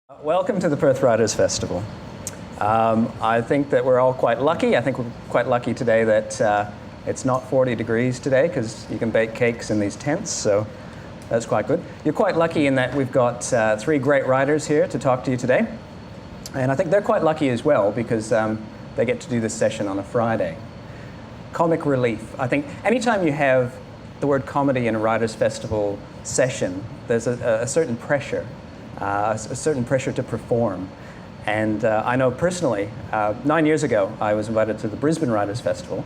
Welcome to the Perth Writers Festival. I think that we're all quite lucky. I think we're quite lucky today that it's not 40 degrees today because you can bake cakes in these tents, so that's quite good. You're quite lucky in that we've got three great writers here to talk to you today. And I think they're quite lucky as well because they get to do this session on a Friday. Comic relief. I think anytime you have the word comedy in a Writers Festival session, there's a certain pressure. A certain pressure to perform. And I know personally, 9 years ago, I was invited to the Brisbane Writers Festival.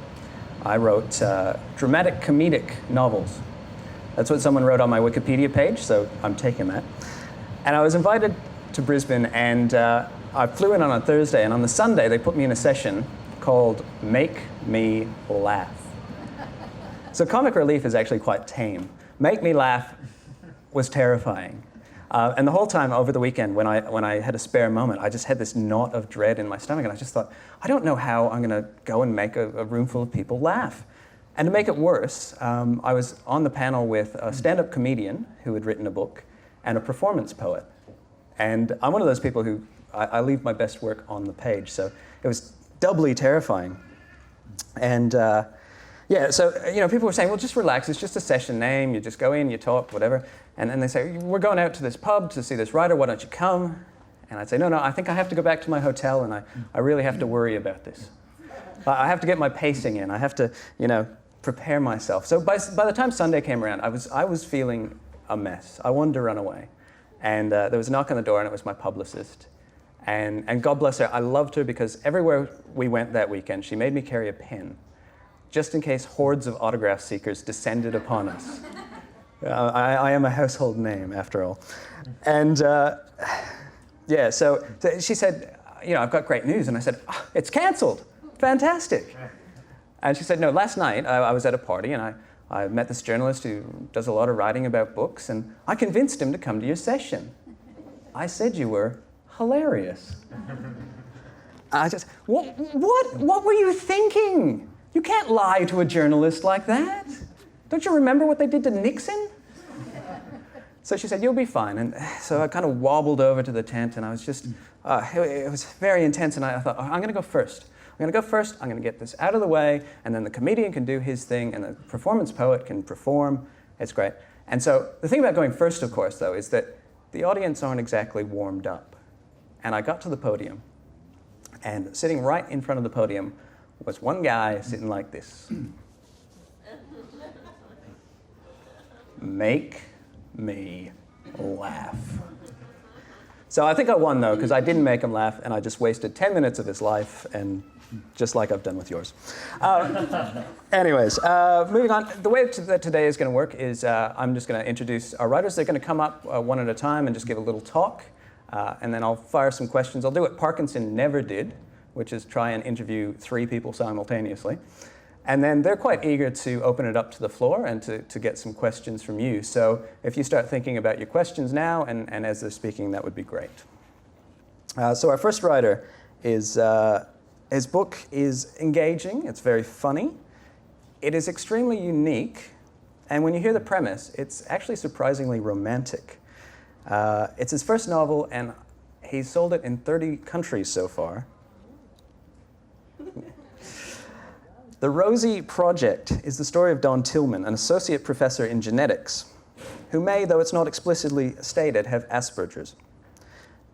I wrote dramatic comedic novels. That's what someone wrote on my Wikipedia page, so I'm taking that. And I was invited to Brisbane, and I flew in on a Thursday, and on the Sunday, they put me in a session called Make Me Laugh. So comic relief is actually quite tame. Make Me Laugh was terrifying. And the whole time over the weekend, when I had a spare moment, I just had this knot of dread in my stomach, and I just thought, I don't know how I'm going to go and make a room full of people laugh. And to make it worse, I was on the panel with a stand-up comedian who had written a book and a performance poet. And I'm one of those people who, I leave my best work on the page, so it was doubly terrifying. And yeah, so people were saying, well, just relax, it's just a session name, you just go in, you talk, whatever. And then they say, we're going out to this pub to see this writer, why don't you come? And I'd say, no, I think I have to go back to my hotel and I really have to worry about this. I have to get my pacing in, I have to, prepare myself. So by the time Sunday came around, I was feeling a mess. I wanted to run away. And there was a knock on the door and it was my publicist. And God bless her, I loved her because everywhere we went that weekend, she made me carry a pen, just in case hordes of autograph seekers descended upon us. I am a household name, after all. And yeah, so she said, I've got great news. And I said, oh, it's cancelled. Fantastic. And she said, no, last night I was at a party and I met this journalist who does a lot of writing about books, and I convinced him to come to your session. I said you were hilarious. I just, what were you thinking? You can't lie to a journalist like that. Don't you remember what they did to Nixon? So she said, you'll be fine. And so I kind of wobbled over to the tent, and I was just, it was very intense, and I thought, oh, I'm going to go first. I'm going to get this out of the way, and then the comedian can do his thing, and the performance poet can perform. It's great. And so the thing about going first, of course, though, is that the audience aren't exactly warmed up. And I got to the podium, and sitting right in front of the podium was one guy sitting like this. Make me laugh. So I think I won, though, because I didn't make him laugh, and I just wasted 10 minutes of his life, and just like I've done with yours. Anyways, moving on. The way that today is going to work is I'm just going to introduce our writers. They're going to come up one at a time and just give a little talk, and then I'll fire some questions. I'll do what Parkinson never did, which is try and interview 3 people simultaneously. And then they're quite eager to open it up to the floor and to get some questions from you. So if you start thinking about your questions now and as they're speaking, that would be great. So our first writer is, his book is engaging, it's very funny, it is extremely unique, and when you hear the premise, it's actually surprisingly romantic. It's his first novel, and he's sold it in 30 countries so far. The Rosie Project is the story of Don Tillman, an associate professor in genetics, who may, though it's not explicitly stated, have Asperger's.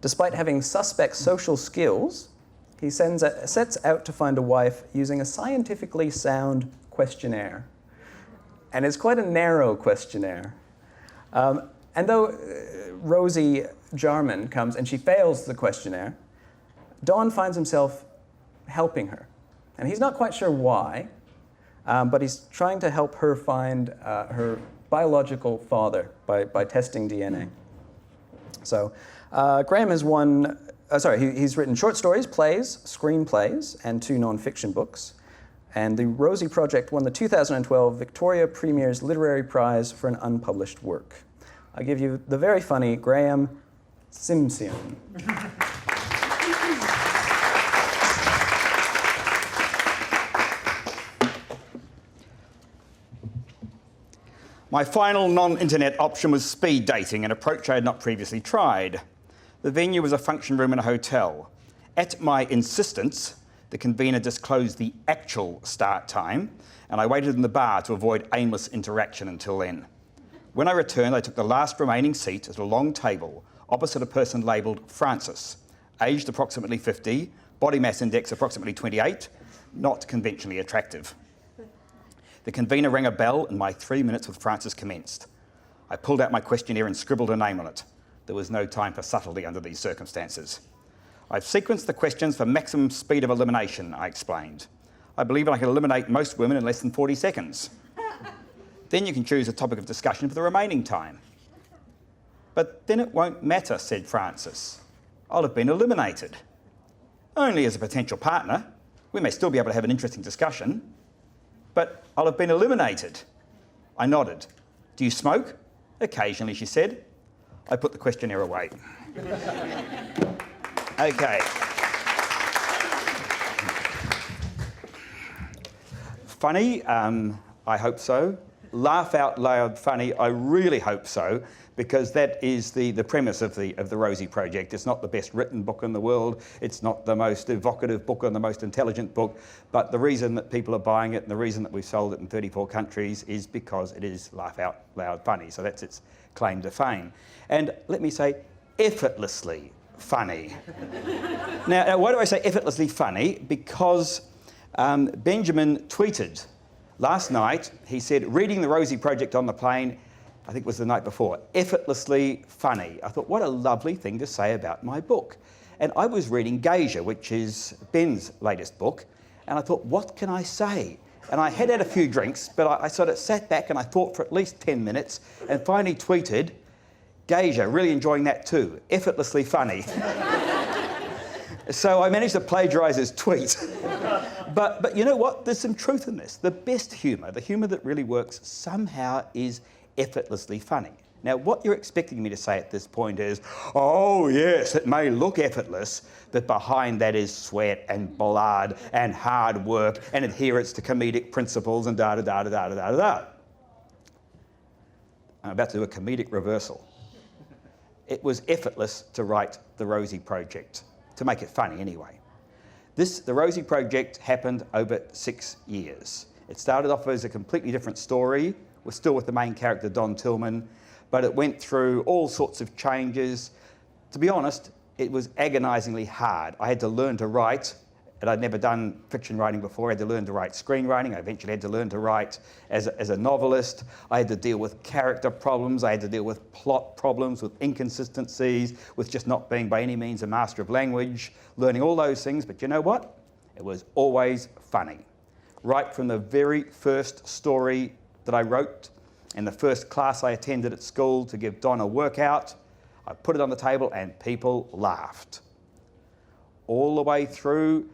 Despite having suspect social skills, he sets out to find a wife using a scientifically sound questionnaire. And it's quite a narrow questionnaire. And though Rosie Jarman comes and she fails the questionnaire, Don finds himself helping her. And he's not quite sure why, but he's trying to help her find her biological father by testing DNA. So Graeme has he's written short stories, plays, screenplays, and 2 non-fiction books. And the Rosie Project won the 2012 Victoria Premier's Literary Prize for an unpublished work. I give you the very funny Graeme Simsion. My final non-internet option was speed dating, an approach I had not previously tried. The venue was a function room in a hotel. At my insistence, the convener disclosed the actual start time, and I waited in the bar to avoid aimless interaction until then. When I returned, I took the last remaining seat at a long table opposite a person labelled Francis, aged approximately 50, body mass index approximately 28, not conventionally attractive. The convener rang a bell and my 3 minutes with Francis commenced. I pulled out my questionnaire and scribbled her name on it. There was no time for subtlety under these circumstances. I've sequenced the questions for maximum speed of elimination, I explained. I believe I can eliminate most women in less than 40 seconds. Then you can choose a topic of discussion for the remaining time. But then it won't matter, said Francis. I'll have been eliminated. Only as a potential partner. We may still be able to have an interesting discussion. But I'll have been eliminated. I nodded. Do you smoke? Occasionally, she said. I put the questionnaire away. Okay. Funny? I hope so. Laugh out loud funny? I really hope so, because that is the premise of the Rosie Project. It's not the best written book in the world. It's not the most evocative book or the most intelligent book. But the reason that people are buying it and the reason that we've sold it in 34 countries is because it is laugh out loud funny. So that's its claim to fame. And let me say, effortlessly funny. Now, why do I say effortlessly funny? Because Benjamin tweeted last night, he said, reading the Rosie Project on the plane, I think it was the night before, effortlessly funny. I thought, what a lovely thing to say about my book. And I was reading Geisha, which is Ben's latest book, and I thought, what can I say? And I had had a few drinks, but I sort of sat back and I thought for at least 10 minutes and finally tweeted, Geisha, really enjoying that too, effortlessly funny. So I managed to plagiarise his tweet. But you know what? There's some truth in this. The best humour, the humour that really works, somehow is effortlessly funny. Now, what you're expecting me to say at this point is, oh yes, it may look effortless, but behind that is sweat and blood and hard work and adherence to comedic principles and da-da-da-da-da-da-da-da. I'm about to do a comedic reversal. It was effortless to write the Rosie Project, to make it funny anyway. The Rosie Project happened over 6 years. It started off as a completely different story. We're still with the main character, Don Tillman, but it went through all sorts of changes. To be honest, it was agonisingly hard. I had to learn to write, and I'd never done fiction writing before. I had to learn to write screenwriting. I eventually had to learn to write as a novelist. I had to deal with character problems. I had to deal with plot problems, with inconsistencies, with just not being by any means a master of language, learning all those things. But you know what? It was always funny. Right from the very first story that I wrote in the first class I attended at school to give Don a workout, I put it on the table and people laughed. All the way through,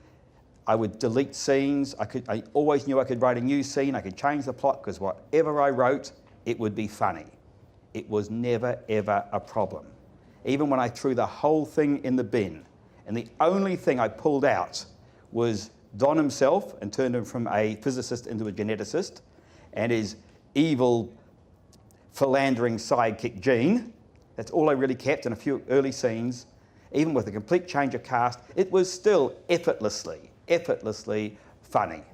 I would delete scenes. I always knew I could write a new scene. I could change the plot because whatever I wrote, it would be funny. It was never, ever a problem. Even when I threw the whole thing in the bin, and the only thing I pulled out was Don himself and turned him from a physicist into a geneticist, and his evil, philandering sidekick, Jean. That's all I really kept, and a few early scenes. Even with a complete change of cast, it was still effortlessly funny.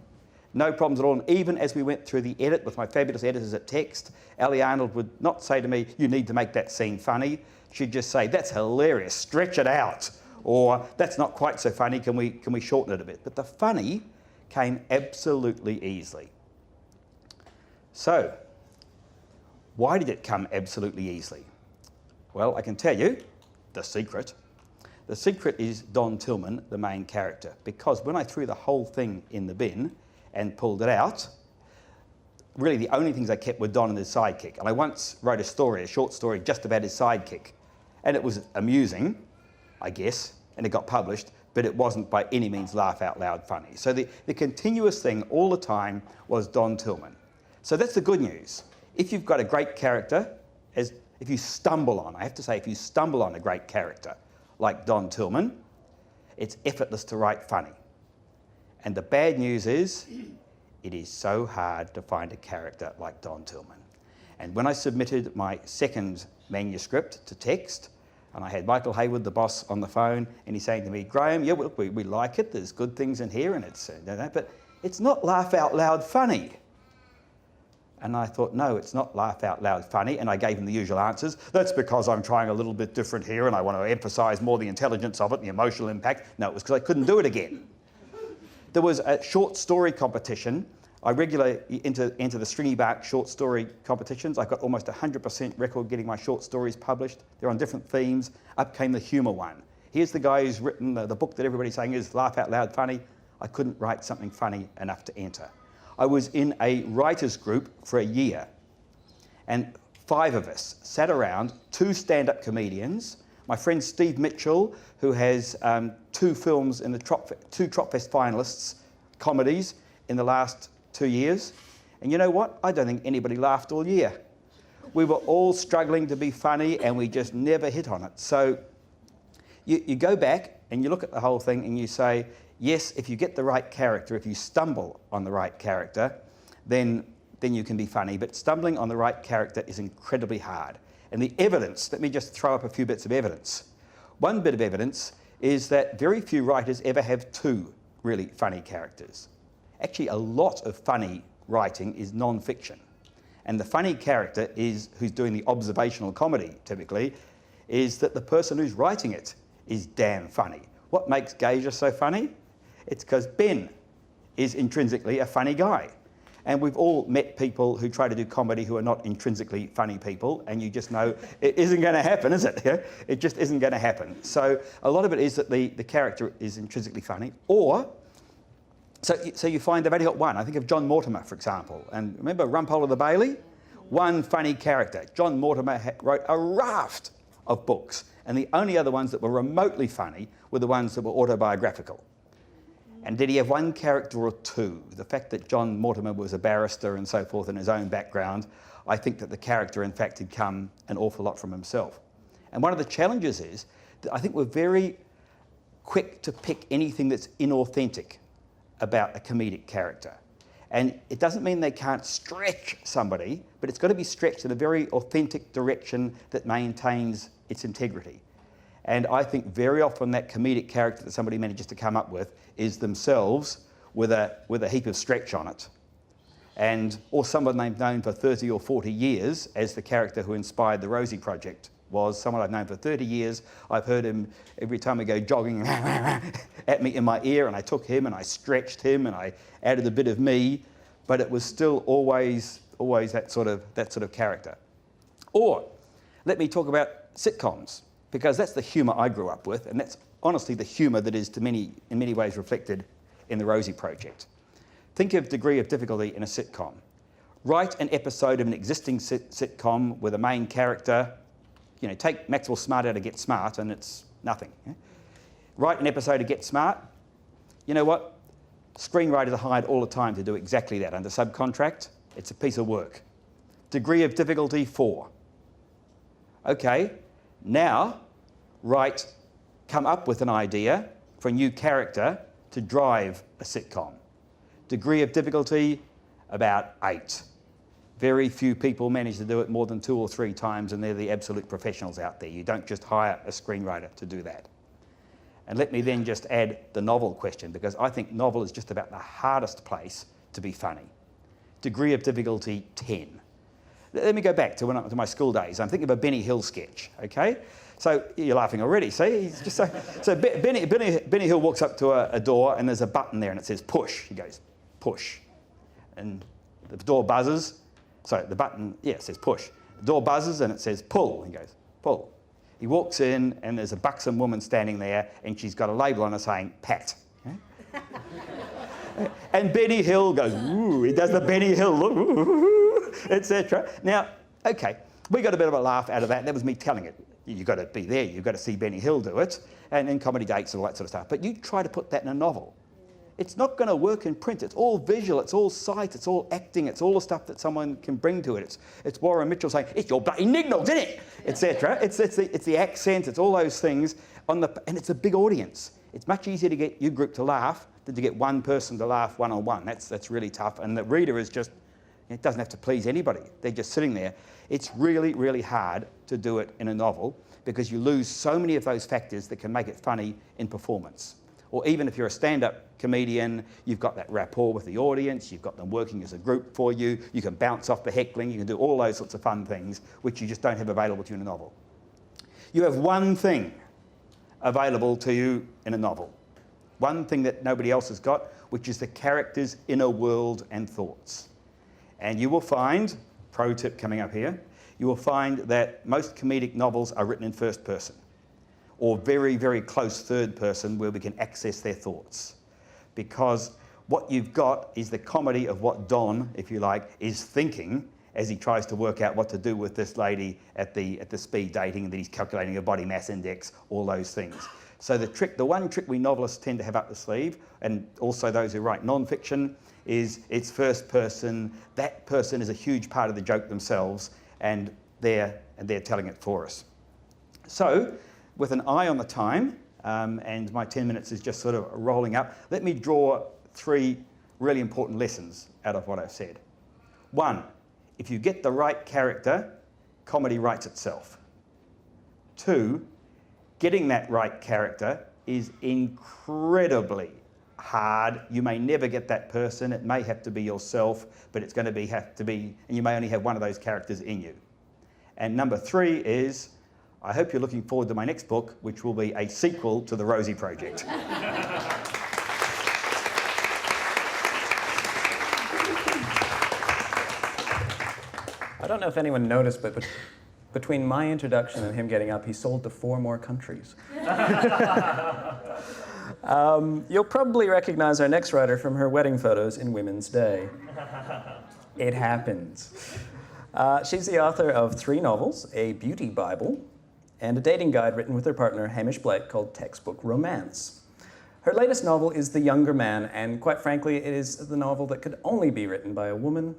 No problems at all. And even as we went through the edit with my fabulous editors at Text, Ali Arnold would not say to me, you need to make that scene funny. She'd just say, that's hilarious, stretch it out. Or that's not quite so funny, can we shorten it a bit? But the funny came absolutely easily. So, why did it come absolutely easily? Well, I can tell you the secret. The secret is Don Tillman, the main character, because when I threw the whole thing in the bin and pulled it out, really the only things I kept were Don and his sidekick. And I once wrote a short story just about his sidekick. And it was amusing, I guess, and it got published, but it wasn't by any means laugh out loud funny. So the continuous thing all the time was Don Tillman. So that's the good news. If you've got a great character, if you stumble on a great character, like Don Tillman, it's effortless to write funny. And the bad news is, it is so hard to find a character like Don Tillman. And when I submitted my second manuscript to Text, And I had Michael Hayward, the boss, on the phone, and he's saying to me, Graeme, yeah, look, we like it, there's good things in here, and it's, but it's not laugh out loud funny. And I thought, no, it's not laugh out loud funny, and I gave him the usual answers. That's because I'm trying a little bit different here, and I want to emphasise more the intelligence of it, the emotional impact. No, it was because I couldn't do it again. There was a short story competition. I regularly enter the Stringy Bark short story competitions. I got almost 100% record getting my short stories published. They're on different themes. Up came the humour one. Here's the guy who's written the book that everybody's saying is laugh out loud funny. I couldn't write something funny enough to enter. I was in a writers group for a year, and 5 of us sat around, 2 stand-up comedians, my friend Steve Mitchell, who has 2 films in the 2 Tropfest finalists, comedies, in the last 2 years. And you know what? I don't think anybody laughed all year. We were all struggling to be funny, and we just never hit on it. So you go back and you look at the whole thing and you say, yes, if you get the right character, if you stumble on the right character, then you can be funny. But stumbling on the right character is incredibly hard. And the evidence, let me just throw up a few bits of evidence. One bit of evidence is that very few writers ever have 2 really funny characters. Actually, a lot of funny writing is non-fiction. And the funny character is, who's doing the observational comedy, typically, is that the person who's writing it is damn funny. What makes Gauger so funny? It's because Ben is intrinsically a funny guy. And we've all met people who try to do comedy who are not intrinsically funny people, and you just know it isn't going to happen, is it? It just isn't going to happen. So a lot of it is that the character is intrinsically funny, or so you find they've only got one. I think of John Mortimer, for example. And remember Rumpole of the Bailey? One funny character. John Mortimer wrote a raft of books, and the only other ones that were remotely funny were the ones that were autobiographical. And did he have one character or 2? The fact that John Mortimer was a barrister and so forth in his own background, I think that the character, in fact, had come an awful lot from himself. And one of the challenges is that I think we're very quick to pick anything that's inauthentic about a comedic character. And it doesn't mean they can't stretch somebody, but it's got to be stretched in a very authentic direction that maintains its integrity. And I think very often that comedic character that somebody manages to come up with is themselves with a heap of stretch on it. Or someone they've known for 30 or 40 years, as the character who inspired the Rosie Project was someone I've known for 30 years. I've heard him every time I go jogging at me in my ear, and I took him and I stretched him and I added a bit of me, but it was still always that sort of character. Or let me talk about sitcoms, because that's the humour I grew up with, and that's honestly the humour that is in many ways reflected in the Rosie Project. Think of degree of difficulty in a sitcom. Write an episode of an existing sitcom with a main character. You know, take Maxwell Smart out of Get Smart and it's nothing. Yeah? Write an episode of Get Smart. You know what? Screenwriters are hired all the time to do exactly that under subcontract. It's a piece of work. Degree of difficulty 4. Okay, now come up with an idea for a new character to drive a sitcom. Degree of difficulty about 8. Very few people manage to do it more than 2 or 3 times, and they're the absolute professionals out there. You don't just hire a screenwriter to do that. And let me then just add the novel question, because I think novel is just about the hardest place to be funny. Degree of difficulty 10. Let me go back to my school days. I'm thinking of a Benny Hill sketch, okay? So you're laughing already, see? He's just so Benny Hill walks up to a door, and there's a button there and it says push. He goes, push. And the door buzzes. Sorry, the button, it says push. The door buzzes and it says pull. He goes, pull. He walks in and there's a buxom woman standing there and she's got a label on her saying pat. Okay? And Benny Hill goes, ooh, he does the Benny Hill look, etc. Now, okay, we got a bit of a laugh out of that. That was me telling it. You've got to be there, you've got to see Benny Hill do it, and in comedy dates and all that sort of stuff. But you try to put that in a novel. It's not going to work in print. It's all visual, it's all sight, it's all acting, it's all the stuff that someone can bring to it. It's Warren Mitchell saying, it's your bloody nignals, isn't it? Etc. It's the accent, it's all those things, and it's a big audience. It's much easier to get your group to laugh than to get one person to laugh one-on-one. That's really tough, and the reader is just, it doesn't have to please anybody. They're just sitting there. It's really, really hard to do it in a novel. because you lose so many of those factors that can make it funny in performance. Or even if you're a stand-up comedian, you've got that rapport with the audience, you've got them working as a group for you, you can bounce off the heckling, you can do all those sorts of fun things which you just don't have available to you in a novel. You have one thing available to you in a novel. One thing that nobody else has got, which is the character's inner world and thoughts. And you will find, pro tip coming up here, you will find that most comedic novels are written in first person, or very, very close third person where we can access their thoughts. Because what you've got is the comedy of what Don, if you like, is thinking as he tries to work out what to do with this lady at the speed dating, and that he's calculating her body mass index, all those things. So the one trick we novelists tend to have up the sleeve, and also those who write non-fiction, is it's first person. That person is a huge part of the joke themselves, and they're telling it for us. So, with an eye on the time, and my 10 minutes is just sort of rolling up, let me draw 3 really important lessons out of what I've said. 1, if you get the right character, comedy writes itself. 2, getting that right character is incredibly hard. You may never get that person. It may have to be yourself, but it's going to have to be, and you may only have one of those characters in you. And number 3 is, I hope you're looking forward to my next book, which will be a sequel to the Rosie Project. I don't know if anyone noticed, but between my introduction and him getting up, he sold to 4 more countries. You'll probably recognize our next writer from her wedding photos in Women's Day. It happens. She's the author of 3 novels, a beauty Bible, and a dating guide written with her partner Hamish Blake called Textbook Romance. Her latest novel is The Younger Man, and quite frankly, it is the novel that could only be written by a woman,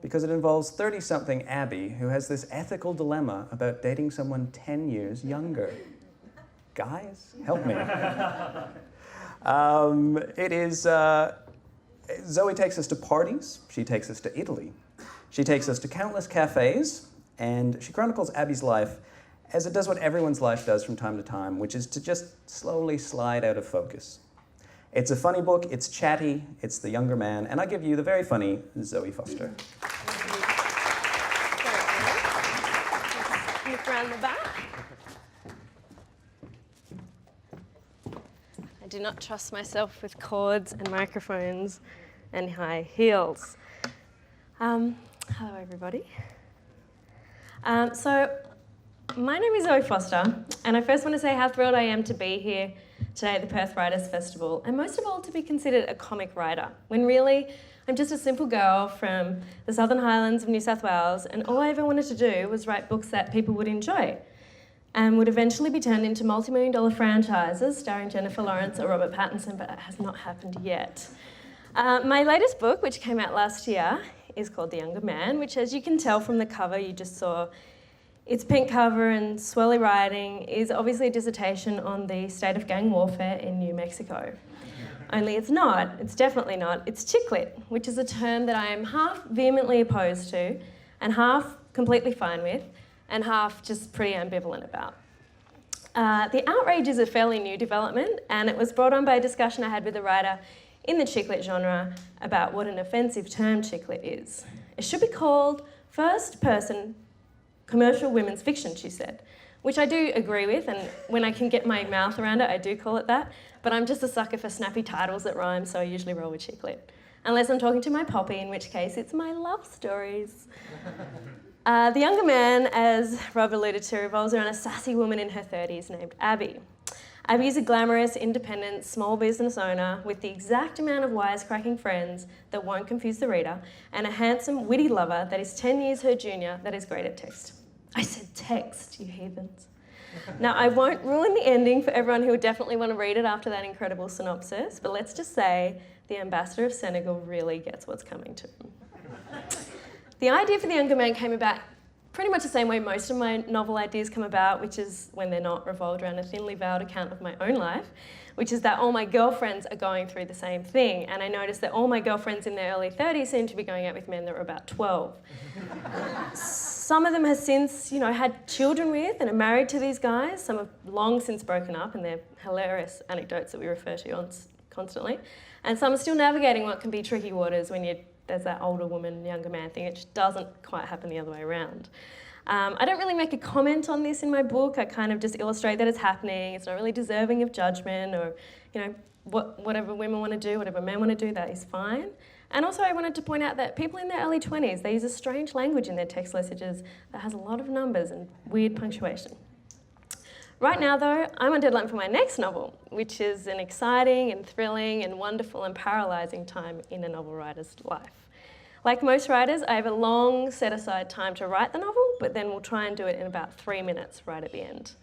because it involves 30-something Abby who has this ethical dilemma about dating someone 10 years younger. Guys, help me. Zoe takes us to parties, she takes us to Italy, she takes us to countless cafes, and she chronicles Abby's life as it does what everyone's life does from time to time, which is to just slowly slide out of focus. It's a funny book, it's chatty, it's The Younger Man, and I give you the very funny Zoe Foster. Look around the back. I do not trust myself with cords and microphones and high heels. Hello, everybody. My name is Zoe Foster, and I first want to say how thrilled I am to be here today at the Perth Writers Festival, and most of all to be considered a comic writer, when really I'm just a simple girl from the Southern Highlands of New South Wales, and all I ever wanted to do was write books that people would enjoy and would eventually be turned into multi-million-dollar franchises starring Jennifer Lawrence or Robert Pattinson, but it has not happened yet. My latest book, which came out last year, is called The Younger Man, which, as you can tell from the cover you just saw, its pink cover and swirly writing is obviously a dissertation on the state of gang warfare in New Mexico. Only it's not, it's definitely not, it's chick lit, which is a term that I am half vehemently opposed to and half completely fine with and half just pretty ambivalent about. The outrage is a fairly new development, and it was brought on by a discussion I had with a writer in the chick lit genre about what an offensive term chick lit is. It should be called first person commercial women's fiction, she said, which I do agree with, and when I can get my mouth around it, I do call it that, but I'm just a sucker for snappy titles that rhyme, so I usually roll with chick lit. Unless I'm talking to my poppy, in which case it's my love stories. The Younger Man, as Rob alluded to, revolves around a sassy woman in her 30s named Abby. Abby is a glamorous, independent, small business owner with the exact amount of wisecracking friends that won't confuse the reader, and a handsome, witty lover that is 10 years her junior that is great at text. I said text, you heathens. Now, I won't ruin the ending for everyone who would definitely want to read it after that incredible synopsis, but let's just say the ambassador of Senegal really gets what's coming to him. The idea for The Younger Man came about pretty much the same way most of my novel ideas come about, which is when they're not revolved around a thinly veiled account of my own life, which is that all my girlfriends are going through the same thing. And I noticed that all my girlfriends in their early 30s seem to be going out with men that were about 12. Some of them have since, had children with and are married to these guys. Some have long since broken up, and they're hilarious anecdotes that we refer to constantly. And some are still navigating what can be tricky waters when there's that older woman, younger man thing. It just doesn't quite happen the other way around. I don't really make a comment on this in my book. I kind of just illustrate that it's happening. It's not really deserving of judgment, or, whatever women want to do, whatever men want to do, that is fine. And also I wanted to point out that people in their early 20s, they use a strange language in their text messages that has a lot of numbers and weird punctuation. Right now though, I'm on deadline for my next novel, which is an exciting and thrilling and wonderful and paralysing time in a novel writer's life. Like most writers, I have a long set aside time to write the novel, but then we'll try and do it in about 3 minutes right at the end.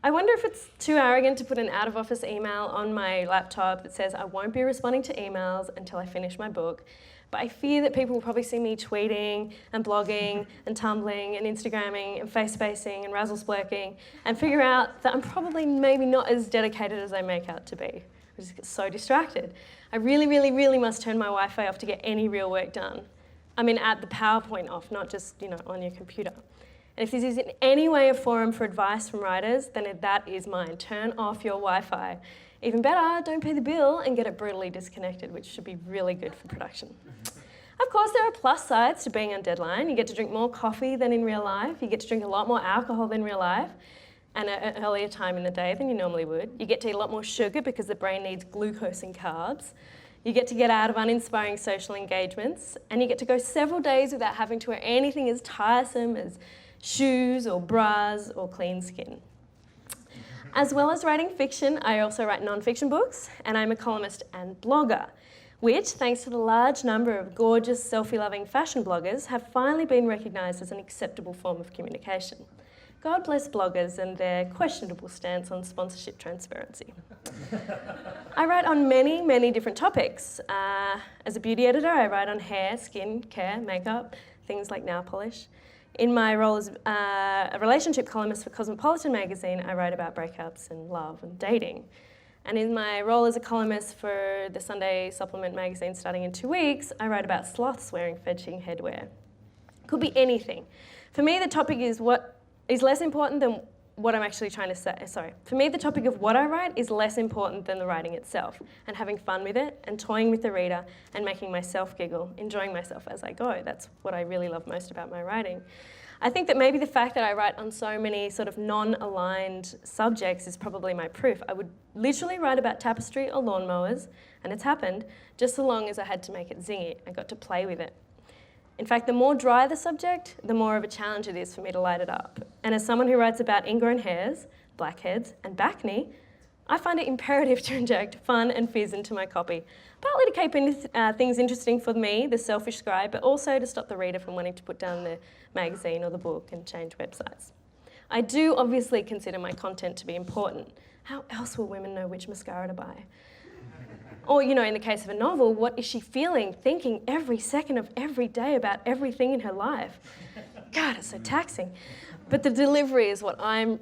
I wonder if it's too arrogant to put an out-of-office email on my laptop that says I won't be responding to emails until I finish my book, but I fear that people will probably see me tweeting and blogging and Tumblring and Instagramming and face-spacing and razzle-splurking and figure out that I'm probably maybe not as dedicated as I make out to be. I just get so distracted. I really, really, really must turn my Wi-Fi off to get any real work done. I mean, add the PowerPoint off, not just, on your computer. And if this is in any way a forum for advice from writers, then that is mine. Turn off your Wi-Fi. Even better, don't pay the bill and get it brutally disconnected, which should be really good for production. Of course, there are plus sides to being on deadline. You get to drink more coffee than in real life. You get to drink a lot more alcohol than real life, and at an earlier time in the day than you normally would. You get to eat a lot more sugar because the brain needs glucose and carbs. You get to get out of uninspiring social engagements, and you get to go several days without having to wear anything as tiresome as shoes or bras or clean skin. As well as writing fiction, I also write non-fiction books, and I'm a columnist and blogger, which, thanks to the large number of gorgeous, selfie-loving fashion bloggers, have finally been recognised as an acceptable form of communication. God bless bloggers and their questionable stance on sponsorship transparency. I write on many, many different topics. As a beauty editor, I write on hair, skin, care, makeup, things like nail polish. In my role as a relationship columnist for Cosmopolitan magazine, I write about breakups and love and dating. And in my role as a columnist for the Sunday Supplement magazine starting in 2 weeks, I write about sloths wearing fetching headwear. Could be anything. For me, the topic is less important than what I'm actually trying to say. For me, the topic of what I write is less important than the writing itself, and having fun with it, and toying with the reader, and making myself giggle, enjoying myself as I go. That's what I really love most about my writing. I think that maybe the fact that I write on so many sort of non-aligned subjects is probably my proof. I would literally write about tapestry or lawnmowers, and it's happened, just so long as I had to make it zingy. I got to play with it. In fact, the more dry the subject, the more of a challenge it is for me to light it up. And as someone who writes about ingrown hairs, blackheads, and bacne, I find it imperative to inject fun and fizz into my copy, partly to keep things interesting for me, the selfish scribe, but also to stop the reader from wanting to put down the magazine or the book and change websites. I do obviously consider my content to be important. How else will women know which mascara to buy? Or, in the case of a novel, what is she feeling, thinking every second of every day about everything in her life? God, it's so taxing. But the delivery is what I'm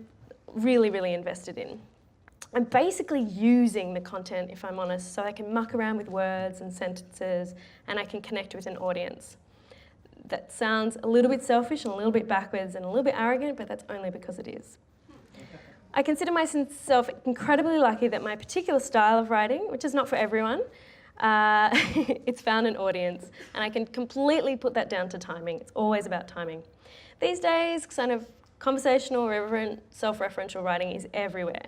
really, really invested in. I'm basically using the content, if I'm honest, so I can muck around with words and sentences, and I can connect with an audience. That sounds a little bit selfish and a little bit backwards and a little bit arrogant, but that's only because it is. I consider myself incredibly lucky that my particular style of writing, which is not for everyone, it's found an audience, and I can completely put that down to timing. It's always about timing. These days, kind of conversational, irreverent, self-referential writing is everywhere,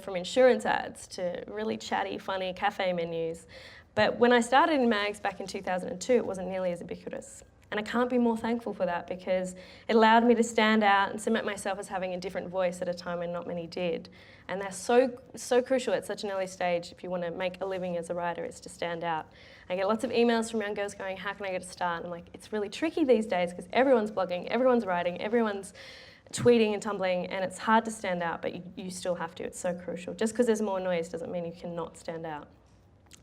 from insurance ads to really chatty, funny cafe menus. But when I started in mags back in 2002, it wasn't nearly as ubiquitous. And I can't be more thankful for that, because it allowed me to stand out and cement myself as having a different voice at a time when not many did. And that's so crucial at such an early stage if you want to make a living as a writer, is to stand out. I get lots of emails from young girls going, how can I get a start? And I'm like, it's really tricky these days because everyone's blogging, everyone's writing, everyone's tweeting and tumbling, and it's hard to stand out, but you still have to. It's so crucial. Just because there's more noise doesn't mean you cannot stand out.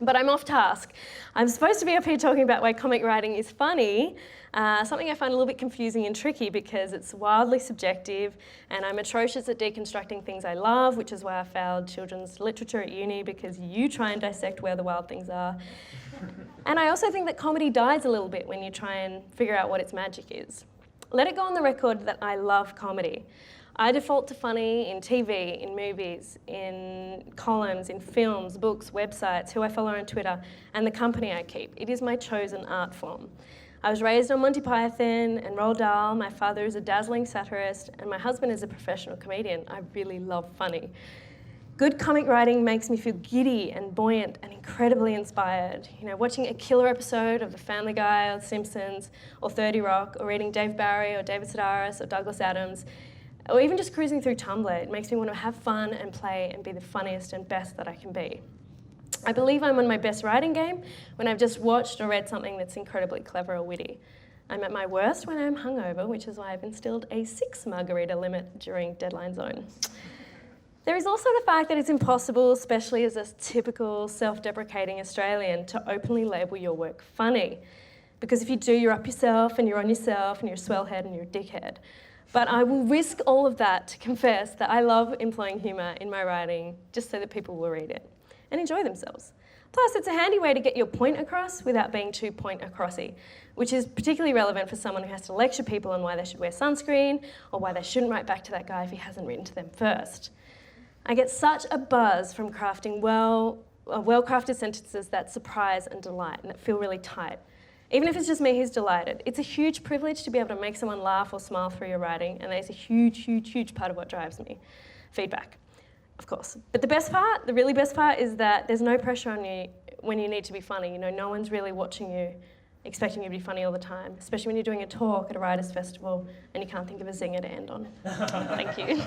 But I'm off task. I'm supposed to be up here talking about why comic writing is funny, something I find a little bit confusing and tricky because it's wildly subjective, and I'm atrocious at deconstructing things I love, which is why I failed children's literature at uni, because you try and dissect where the wild things are. And I also think that comedy dies a little bit when you try and figure out what its magic is. let it go on the record that I love comedy. I default to funny in TV, in movies, in columns, in films, books, websites, who I follow on Twitter, and the company I keep. It is my chosen art form. I was raised on Monty Python and Roald Dahl. My father is a dazzling satirist, and my husband is a professional comedian. I really love funny. Good comic writing makes me feel giddy and buoyant and incredibly inspired. You know, watching a killer episode of The Family Guy or The Simpsons or 30 Rock, or reading Dave Barry or David Sedaris or Douglas Adams, or even just cruising through Tumblr, it makes me want to have fun and play and be the funniest and best that I can be. I believe I'm on my best writing game when I've just watched or read something that's incredibly clever or witty. I'm at my worst when I'm hungover, which is why I've instilled a 6 margarita limit during deadline zone. There is also the fact that it's impossible, especially as a typical self-deprecating Australian, to openly label your work funny. Because if you do, you're up yourself and you're on yourself and you're a swellhead and you're a dickhead. But I will risk all of that to confess that I love employing humour in my writing just so that people will read it and enjoy themselves. Plus, it's a handy way to get your point across without being too point-acrossy, which is particularly relevant for someone who has to lecture people on why they should wear sunscreen or why they shouldn't write back to that guy if he hasn't written to them first. I get such a buzz from crafting well-crafted sentences that surprise and delight and that feel really tight. Even if it's just me who's delighted. It's a huge privilege to be able to make someone laugh or smile through your writing, and that is a huge, huge, huge part of what drives me. Feedback, of course. But the best part, the really best part, is that there's no pressure on you when you need to be funny. You know, no one's really watching you, expecting you to be funny all the time, especially when you're doing a talk at a writers' festival and you can't think of a zinger to end on. Thank you.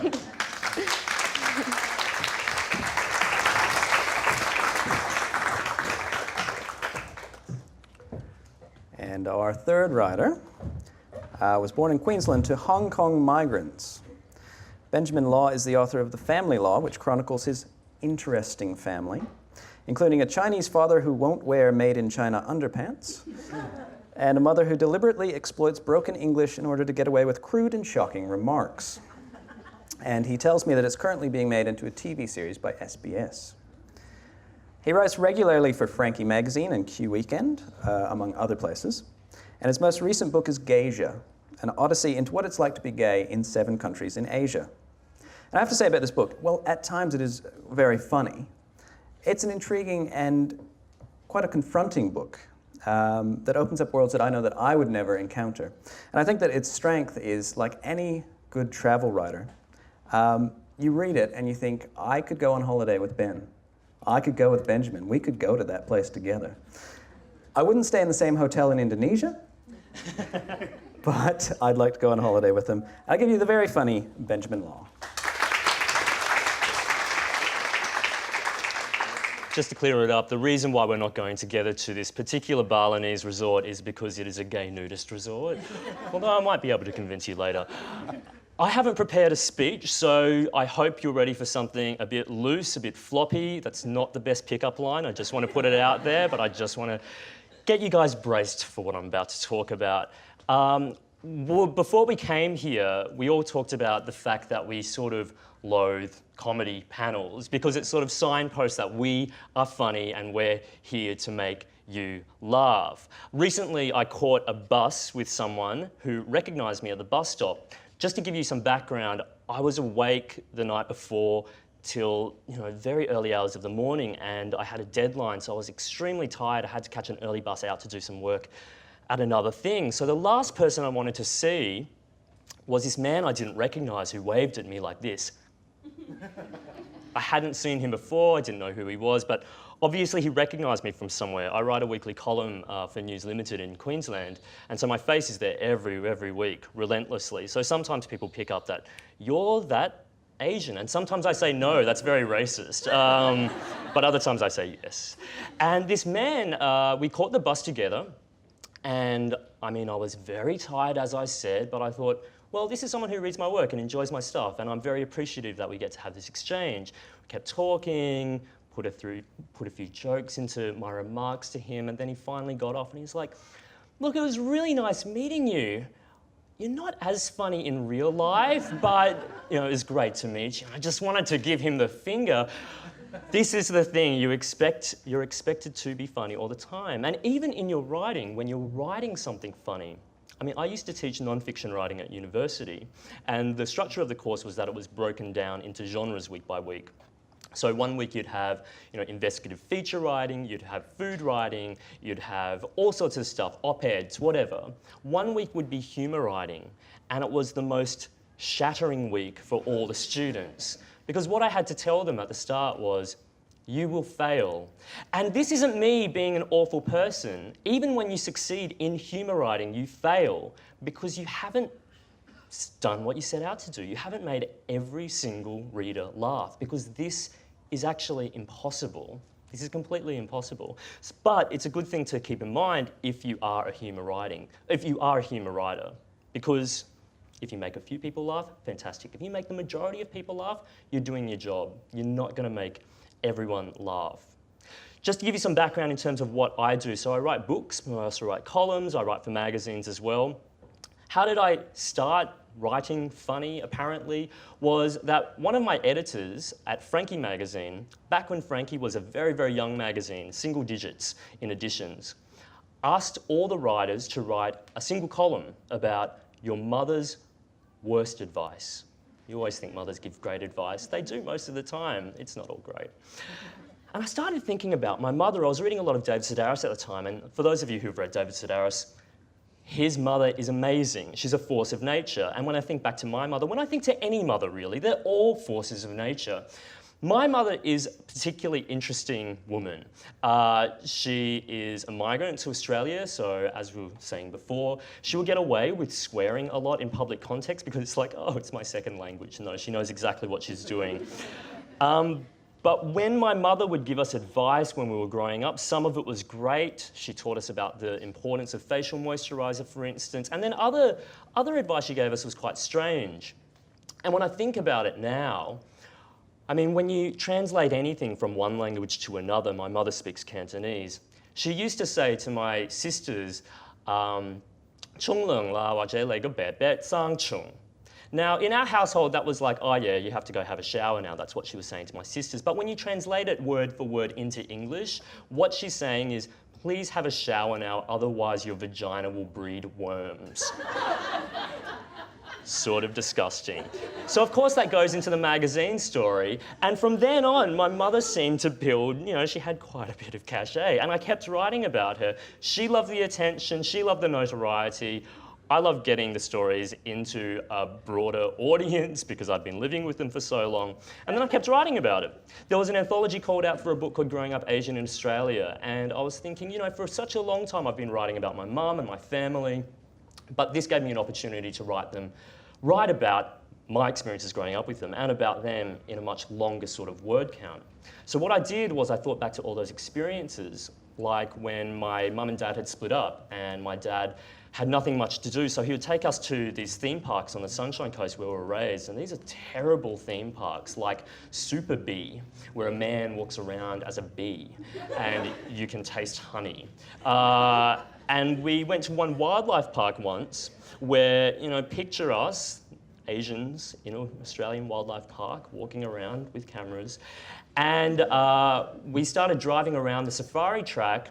And our third writer was born in Queensland to Hong Kong migrants. Benjamin Law is the author of The Family Law, which chronicles his interesting family, including a Chinese father who won't wear made-in-China underpants, and a mother who deliberately exploits broken English in order to get away with crude and shocking remarks. And he tells me that it's currently being made into a TV series by SBS. He writes regularly for Frankie Magazine and Q Weekend, among other places. And his most recent book is Gasia, an odyssey into what it's like to be gay in 7 countries in Asia. And I have to say about this book, well, at times it is very funny. It's an intriguing and quite a confronting book that opens up worlds that I know that I would never encounter. And I think that its strength is, like any good travel writer, you read it and you think, I could go on holiday with Ben. I could go with Benjamin. We could go to that place together. I wouldn't stay in the same hotel in Indonesia, but I'd like to go on holiday with him. I'll give you the very funny Benjamin Law. Just to clear it up, the reason why we're not going together to this particular Balinese resort is because it is a gay nudist resort. Although I might be able to convince you later. I haven't prepared a speech, so I hope you're ready for something a bit loose, a bit floppy. That's not the best pickup line. I just want to put it out there, but I just want to get you guys braced for what I'm about to talk about. Before we came here, we all talked about the fact that we sort of loathe comedy panels because it sort of signposts that we are funny and we're here to make you laugh. Recently, I caught a bus with someone who recognised me at the bus stop. Just to give you some background, I was awake the night before till very early hours of the morning, and I had a deadline, so I was extremely tired. I had to catch an early bus out to do some work at another thing. So the last person I wanted to see was this man I didn't recognise who waved at me like this. I hadn't seen him before, I didn't know who he was, but obviously he recognised me from somewhere. I write a weekly column for News Limited in Queensland, and so my face is there every week, relentlessly. So sometimes people pick up that, you're that Asian, and sometimes I say no, that's very racist, but other times I say yes. And this man, we caught the bus together, and I mean, I was very tired, as I said, but I thought, well, this is someone who reads my work and enjoys my stuff, and I'm very appreciative that we get to have this exchange. We kept talking, put a few jokes into my remarks to him, and then he finally got off and he's like, look, it was really nice meeting you. You're not as funny in real life, but it was great to meet you. I just wanted to give him the finger. This is the thing, you're expected to be funny all the time. And even in your writing, when you're writing something funny, I mean, I used to teach non-fiction writing at university, and the structure of the course was that it was broken down into genres week by week. So one week you'd have, investigative feature writing, you'd have food writing, you'd have all sorts of stuff, op-eds, whatever. One week would be humour writing, and it was the most shattering week for all the students. Because what I had to tell them at the start was, you will fail. And this isn't me being an awful person. Even when you succeed in humour writing, you fail because you haven't done what you set out to do. You haven't made every single reader laugh, because this is actually impossible. This is completely impossible. But it's a good thing to keep in mind if you are a humour writer, because if you make a few people laugh, fantastic. If you make the majority of people laugh, you're doing your job. You're not going to make everyone laugh. Just to give you some background in terms of what I do. So I write books, I also write columns, I write for magazines as well. How did I start writing funny, apparently, was that one of my editors at Frankie magazine, back when Frankie was a very, very young magazine, single digits in editions, asked all the writers to write a single column about your mother's worst advice. You always think mothers give great advice. They do most of the time. It's not all great. And I started thinking about my mother. I was reading a lot of David Sedaris at the time, and for those of you who've read David Sedaris, his mother is amazing. She's a force of nature. And when I think back to my mother, when I think to any mother really, they're all forces of nature. My mother is a particularly interesting woman. She is a migrant to Australia, so as we were saying before, she will get away with swearing a lot in public context because it's like, oh, it's my second language. No, she knows exactly what she's doing. But when my mother would give us advice when we were growing up, some of it was great. She taught us about the importance of facial moisturiser, for instance, and then other advice she gave us was quite strange. And when I think about it now, I mean, when you translate anything from one language to another, my mother speaks Cantonese, she used to say to my sisters, 沖涼啦，或者你個爸爸生蟲. Now, in our household, that was like, oh yeah, you have to go have a shower now. That's what she was saying to my sisters. But when you translate it word for word into English, what she's saying is, please have a shower now, otherwise your vagina will breed worms. Sort of disgusting. So of course that goes into the magazine story, and from then on my mother seemed to build, she had quite a bit of cachet, and I kept writing about her. She loved the attention, she loved the notoriety. I loved getting the stories into a broader audience because I'd been living with them for so long, and then I kept writing about it. There was an anthology called out for a book called Growing Up Asian in Australia, and I was thinking, for such a long time I've been writing about my mum and my family, but this gave me an opportunity to write about my experiences growing up with them and about them in a much longer sort of word count. So what I did was I thought back to all those experiences, like when my mum and dad had split up and my dad had nothing much to do, so he would take us to these theme parks on the Sunshine Coast where we were raised, and these are terrible theme parks, like Super Bee, where a man walks around as a bee and you can taste honey. And we went to one wildlife park once where, picture us, Asians in an Australian wildlife park, walking around with cameras, and we started driving around the safari track,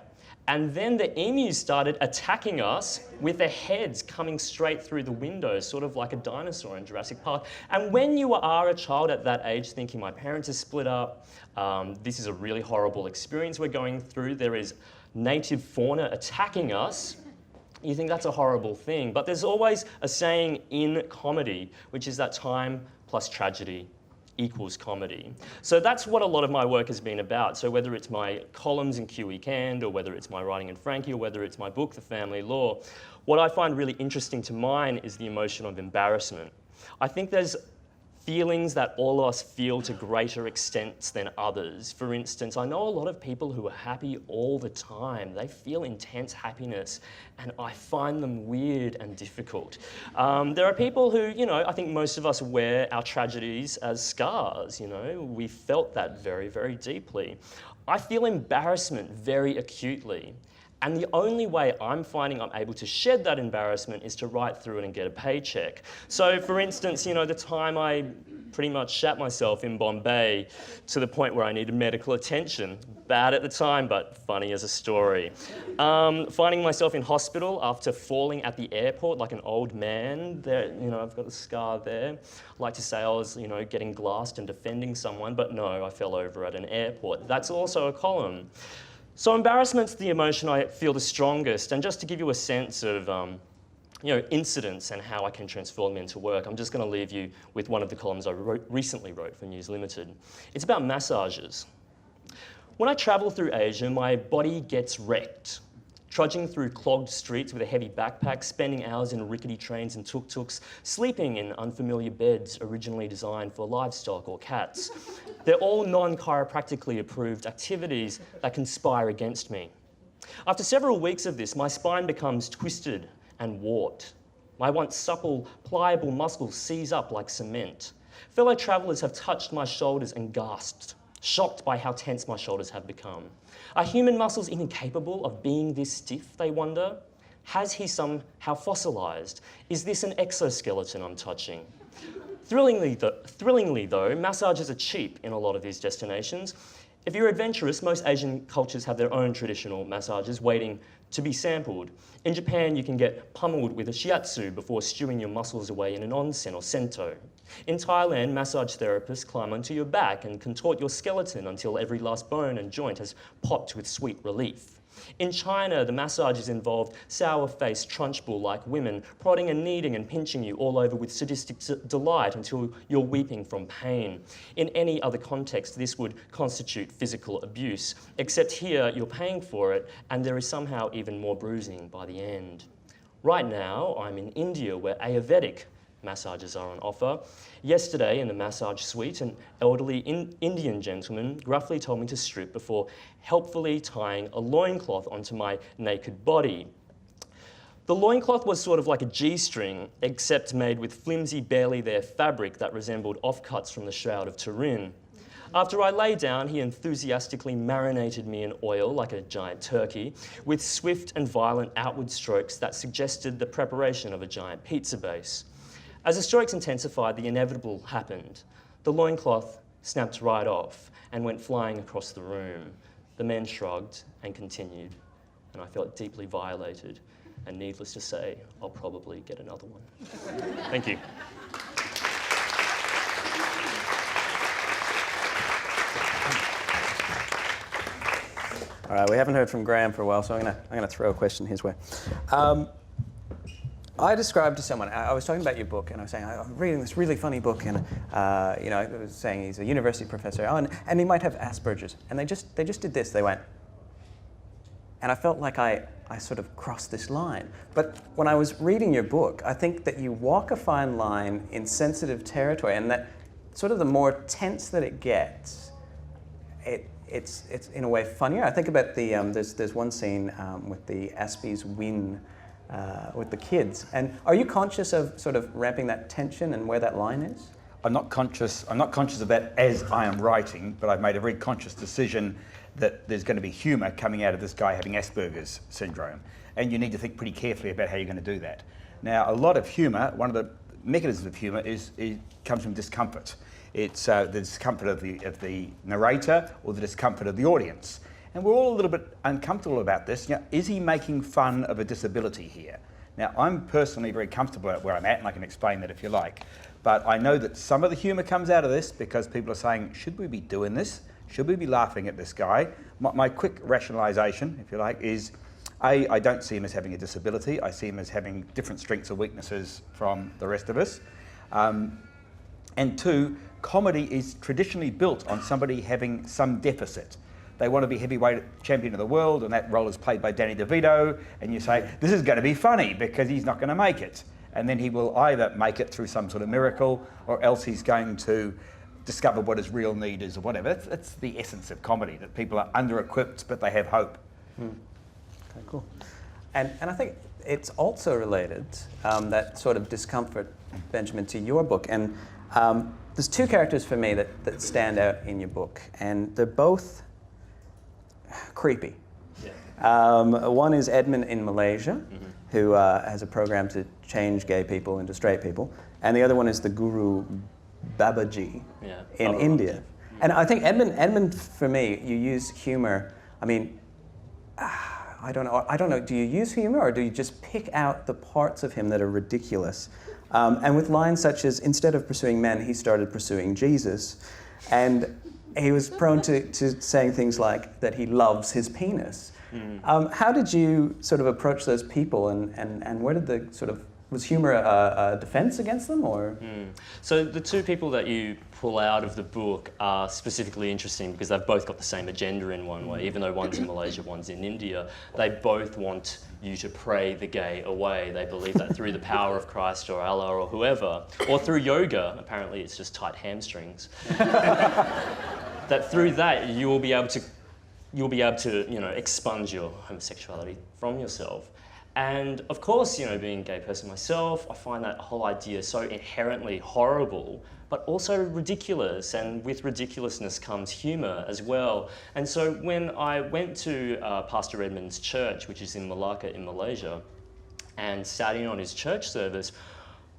and then the emus started attacking us with their heads coming straight through the windows, sort of like a dinosaur in Jurassic Park. And when you are a child at that age thinking, my parents are split up, this is a really horrible experience we're going through, there is native fauna attacking us, you think that's a horrible thing. But there's always a saying in comedy, which is that time plus tragedy equals comedy. So that's what a lot of my work has been about. So whether it's my columns in Q Weekend, or whether it's my writing in Frankie, or whether it's my book, The Family Law, what I find really interesting to mine is the emotion of embarrassment. I think there's feelings that all of us feel to greater extents than others. For instance, I know a lot of people who are happy all the time. They feel intense happiness, and I find them weird and difficult. There are people who, I think most of us wear our tragedies as scars, We felt that very, very deeply. I feel embarrassment very acutely. And the only way I'm finding I'm able to shed that embarrassment is to write through it and get a paycheck. So for instance, you know, the time I pretty much shat myself in Bombay to the point where I needed medical attention. Bad at the time, but funny as a story. Finding myself in hospital after falling at the airport like an old man. There, you know, I've got a scar there. I like to say I was, you know, getting glassed and defending someone, but no, I fell over at an airport. That's also a column. So embarrassment's the emotion I feel the strongest, and just to give you a sense of you know, incidents and how I can transform them into work, I'm just going to leave you with one of the columns I recently wrote for News Limited. It's about massages. When I travel through Asia, my body gets wrecked. Trudging through clogged streets with a heavy backpack, spending hours in rickety trains and tuk-tuks, sleeping in unfamiliar beds originally designed for livestock or cats. They're all non-chiropractically approved activities that conspire against me. After several weeks of this, my spine becomes twisted and warped. My once supple, pliable muscles seize up like cement. Fellow travellers have touched my shoulders and gasped, shocked by how tense my shoulders have become. Are human muscles even capable of being this stiff, they wonder? Has he somehow fossilised? Is this an exoskeleton I'm touching? Thrillingly though, massages are cheap in a lot of these destinations. If you're adventurous, most Asian cultures have their own traditional massages waiting to be sampled. In Japan, you can get pummeled with a shiatsu before stewing your muscles away in an onsen or sento. In Thailand, massage therapists climb onto your back and contort your skeleton until every last bone and joint has popped with sweet relief. In China, the massages involved sour-faced trunchbull-like women prodding and kneading and pinching you all over with sadistic delight until you're weeping from pain. In any other context, this would constitute physical abuse, except here you're paying for it and there is somehow even more bruising by the end. Right now, I'm in India where Ayurvedic massages are on offer. Yesterday in the massage suite, an elderly Indian gentleman gruffly told me to strip before helpfully tying a loincloth onto my naked body. The loincloth was sort of like a G-string, except made with flimsy, barely there fabric that resembled offcuts from the Shroud of Turin. After I lay down, he enthusiastically marinated me in oil like a giant turkey, with swift and violent outward strokes that suggested the preparation of a giant pizza base. As the strokes intensified, the inevitable happened. The loincloth snapped right off and went flying across the room. The man shrugged and continued, and I felt deeply violated. And needless to say, I'll probably get another one. Thank you. All right, we haven't heard from Graham for a while, so I'm gonna throw a question his way. I described to someone, I was talking about your book, and I was saying, I'm reading this really funny book, and you know, I was saying he's a university professor, and he might have Asperger's, and they just did this. They went, and I felt like I sort of crossed this line. But when I was reading your book, I think that you walk a fine line in sensitive territory, and that sort of the more tense that it gets, it's in a way funnier. I think about the there's one scene with the Aspies win. With the kids. And are you conscious of sort of ramping that tension and where that line is? I'm not conscious of that as I am writing, but I've made a very conscious decision that there's going to be humour coming out of this guy having Asperger's syndrome. And you need to think pretty carefully about how you're going to do that. Now, a lot of humour, one of the mechanisms of humour comes from discomfort. It's the discomfort of the narrator or the discomfort of the audience. And we're all a little bit uncomfortable about this. You know, is he making fun of a disability here? Now, I'm personally very comfortable at where I'm at, and I can explain that if you like. But I know that some of the humour comes out of this because people are saying, should we be doing this? Should we be laughing at this guy? My quick rationalisation, if you like, is A, I don't see him as having a disability. I see him as having different strengths or weaknesses from the rest of us. And two, comedy is traditionally built on somebody having some deficit. They want to be heavyweight champion of the world, and that role is played by Danny DeVito, and you say, this is going to be funny because he's not going to make it. And then he will either make it through some sort of miracle, or else he's going to discover what his real need is or whatever. That's the essence of comedy, that people are under-equipped, but they have hope. Okay, cool. And I think it's also related, that sort of discomfort, Benjamin, to your book. And there's two characters for me that stand out in your book, and they're both creepy. One is Edmund in Malaysia, who has a program to change gay people into straight people. And the other one is the Guru Babaji in India. And I think Edmund, for me, you use humor. I mean, I don't know. Do you use humor, or do you just pick out the parts of him that are ridiculous? And with lines such as, instead of pursuing men, he started pursuing Jesus. And he was prone to saying things like that he loves his penis. How did you sort of approach those people, and where did the sort of, was humor a defense against them, or? So the two people that you pull out of the book are specifically interesting because they've both got the same agenda in one way. Even though one's in Malaysia, one's in India, they both want you to pray the gay away. They believe that through the power of Christ or Allah or whoever, or through yoga, apparently it's just tight hamstrings, that through that you will be able to expunge your homosexuality from yourself. And of course, being a gay person myself, I find that whole idea so inherently horrible, but also ridiculous. And with ridiculousness comes humour as well. And so when I went to Pastor Edmund's church, which is in Malacca in Malaysia, and sat in on his church service,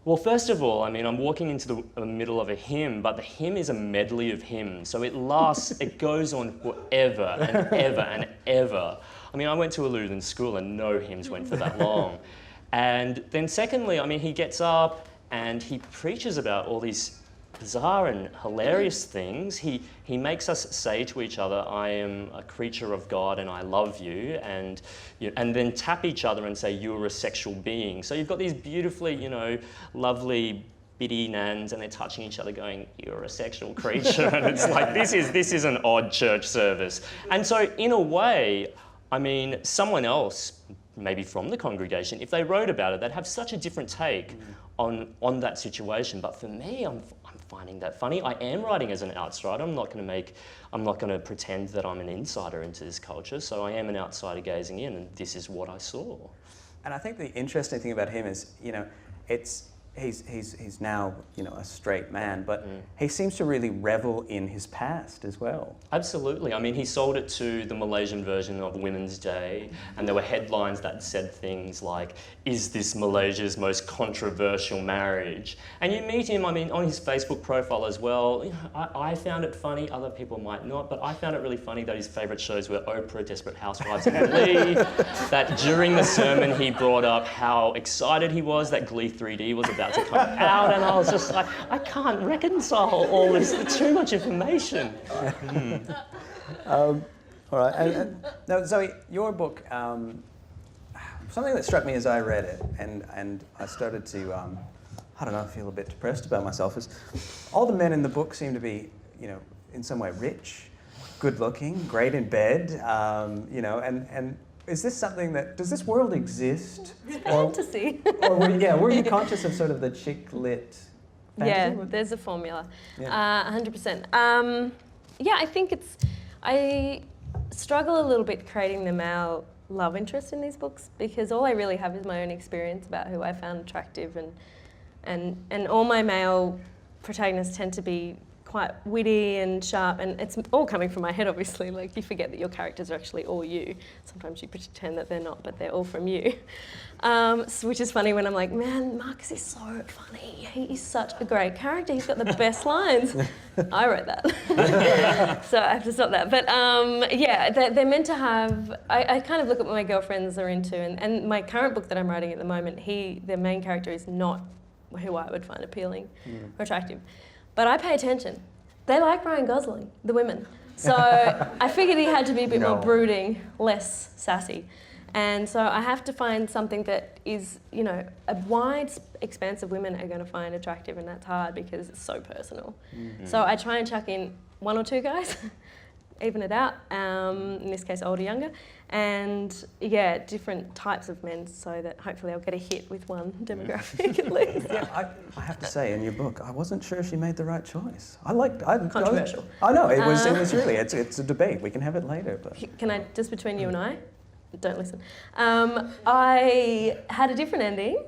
well, first of all, I mean, I'm walking into the middle of a hymn, but the hymn is a medley of hymns. So it goes on forever and ever and ever. I mean, I went to a Lutheran school and no hymns went for that long. And then secondly, I mean, he gets up and he preaches about all these bizarre and hilarious things. He makes us say to each other, I am a creature of God and I love you, and then tap each other and say, you're a sexual being. So you've got these beautifully, lovely biddy nans, and they're touching each other going, you're a sexual creature. And it's like, this is an odd church service. And so in a way, I mean, someone else, maybe from the congregation, if they wrote about it, they'd have such a different take on that situation. But for me, I'm finding that funny. I am writing as an outsider. I'm not going to pretend that I'm an insider into this culture. So I am an outsider gazing in, and this is what I saw. And I think the interesting thing about him is, he's now a straight man, but he seems to really revel in his past as well. Absolutely. I mean, he sold it to the Malaysian version of Women's Day, and there were headlines that said things like, is this Malaysia's most controversial marriage? And you meet him, I mean, on his Facebook profile as well. I found it funny, other people might not, but I found it really funny that his favourite shows were Oprah, Desperate Housewives and Glee, that during the sermon he brought up how excited he was that Glee 3D was about to come out, and I was just like, I can't reconcile all this, too much information. All right, and now Zoe, your book, something that struck me as I read it, and I started to, I don't know, feel a bit depressed about myself, is all the men in the book seem to be, in some way rich, good looking, great in bed, and is this something that, does this world exist? Fantasy. Or were you conscious of sort of the chick lit fantasy? Yeah, there's a formula. Yeah. 100%. I think I struggle a little bit creating the male love interest in these books, because all I really have is my own experience about who I found attractive, and all my male protagonists tend to be quite witty and sharp, and it's all coming from my head, obviously. Like, you forget that your characters are actually all you. Sometimes you pretend that they're not, but they're all from you. Which is funny when I'm like, man, Marcus is so funny. He is such a great character. He's got the best lines. I wrote that. So I have to stop that. But they're meant to have, I kind of look at what my girlfriends are into, and my current book that I'm writing at the moment, the main character is not who I would find appealing or attractive. But I pay attention. They like Ryan Gosling, the women. So I figured he had to be a bit more brooding, less sassy. And so I have to find something that is, a wide expanse of women are going to find attractive, and that's hard because it's so personal. Mm-hmm. So I try and chuck in one or two guys, even it out, in this case older, younger, and different types of men, so that hopefully I'll get a hit with one demographic at least. Yeah, I have to say, in your book, I wasn't sure she made the right choice. Controversial. I know, it was really, it's a debate, we can have it later. But Can I, just between you and I, don't listen. I had a different ending,